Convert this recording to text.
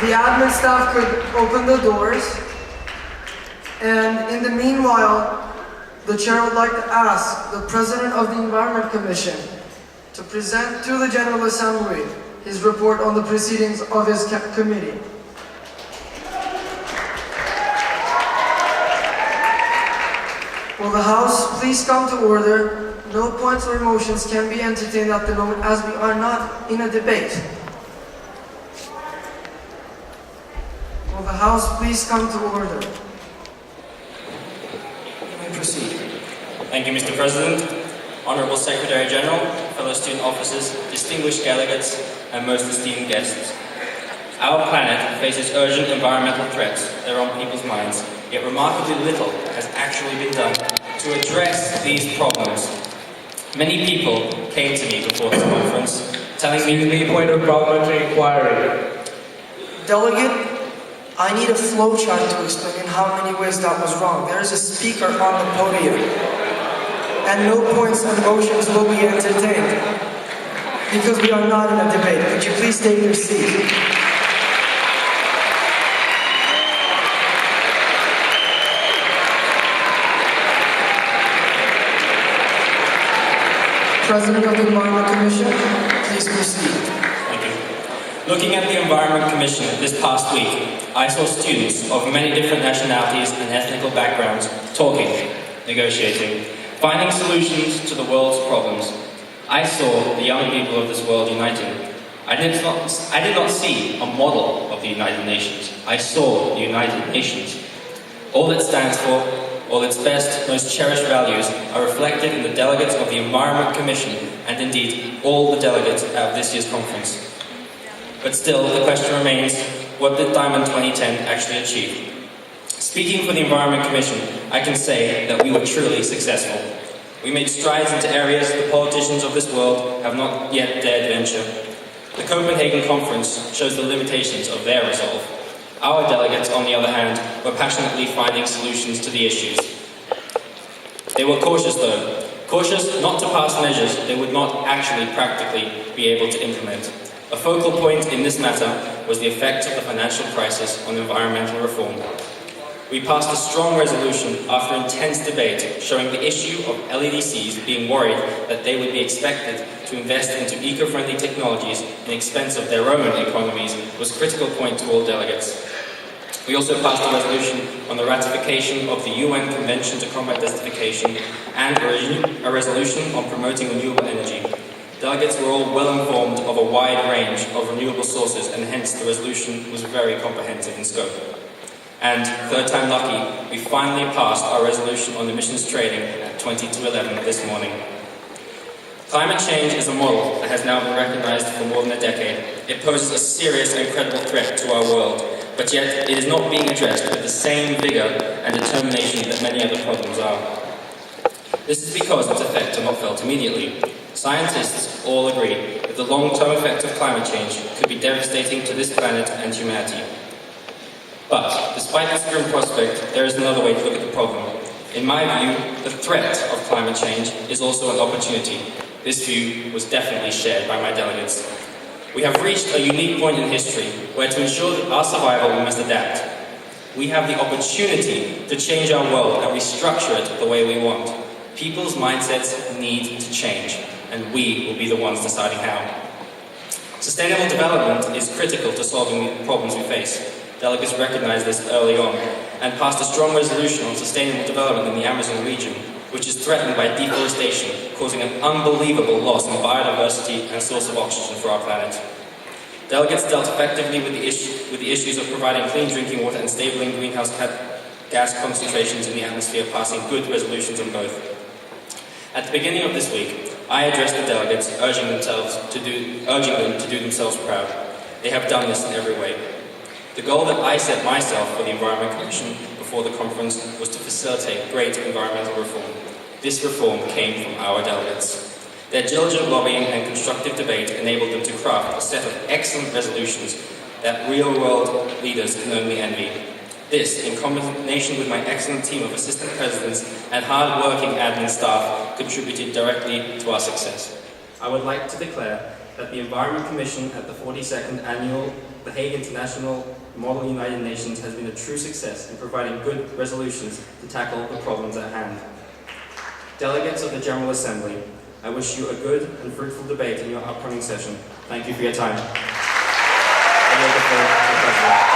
the admin staff could open the doors. And in the meanwhile, the chair would like to ask the President of the Environment Commission to present to the General Assembly his report on the proceedings of his committee. Will the House please come to order? No points or motions can be entertained at the moment as we are not in a debate. Will the House please come to order? You may proceed. Thank you, Mr. President, Honorable Secretary General, fellow student officers, distinguished delegates, and most esteemed guests. Our planet faces urgent environmental threats that are on people's minds, yet remarkably little has actually been done to address these problems. Many people came to me before this conference telling me the point of parliamentary inquiry. Delegate, I need a flowchart to explain in how many ways that was wrong. There is a speaker on the podium, and no points and motions will be entertained because we are not in a debate. Could you please take your seat? President of the Environment Commission, please proceed. Thank you. Looking at the Environment Commission this past week, I saw students of many different nationalities and ethnical backgrounds talking, negotiating, finding solutions to the world's problems. I saw the young people of this world uniting. I did not see a model of the United Nations. I saw the United Nations. All it stands for, all its best, most cherished values are reflected in the delegates of the Environment Commission and indeed all the delegates at this year's conference. But still, the question remains, what did THIMUN 2010 actually achieve? Speaking for the Environment Commission, I can say that we were truly successful. We made strides into areas the politicians of this world have not yet dared venture. The Copenhagen conference shows the limitations of their resolve. Our delegates, on the other hand, were passionately finding solutions to the issues. They were cautious though. Cautious not to pass measures they would not actually practically be able to implement. A focal point in this matter was the effect of the financial crisis on environmental reform. We passed a strong resolution after intense debate showing the issue of LEDCs being worried that they would be expected to invest into eco-friendly technologies in expense of their own economies was a critical point to all delegates. We also passed a resolution on the ratification of the UN Convention to Combat Desertification and a resolution on promoting renewable energy. Delegates were all well informed of a wide range of renewable sources and hence the resolution was very comprehensive in scope. And, third time lucky, we finally passed our resolution on emissions trading at 20 to 11 this morning. Climate change is a model that has now been recognized for more than a decade. It poses a serious and credible threat to our world, but yet it is not being addressed with the same vigor and determination that many other problems are. This is because its effects are not felt immediately. Scientists all agree that the long-term effects of climate change could be devastating to this planet and humanity. But, despite this grim prospect, there is another way to look at the problem. In my view, the threat of climate change is also an opportunity. This view was definitely shared by my delegates. We have reached a unique point in history where to ensure our survival we must adapt. We have the opportunity to change our world and restructure it the way we want. People's mindsets need to change, and we will be the ones deciding how. Sustainable development is critical to solving the problems we face. Delegates recognized this early on and passed a strong resolution on sustainable development in the Amazon region, which is threatened by deforestation, causing an unbelievable loss in biodiversity and source of oxygen for our planet. Delegates dealt effectively with the issues of providing clean drinking water and stabling greenhouse gas concentrations in the atmosphere, passing good resolutions on both. At the beginning of this week, I addressed the delegates, urging them to do themselves proud. They have done this in every way. The goal that I set myself for the Environment Commission before the conference was to facilitate great environmental reform. This reform came from our delegates. Their diligent lobbying and constructive debate enabled them to craft a set of excellent resolutions that real-world leaders can only envy. This, in combination with my excellent team of assistant presidents and hard-working admin staff, contributed directly to our success. I would like to declare that the Environment Commission at the 42nd Annual The Hague International Model United Nations has been a true success in providing good resolutions to tackle the problems at hand. Delegates of the General Assembly, I wish you a good and fruitful debate in your upcoming session. Thank you for your time. I yield the floor to the President.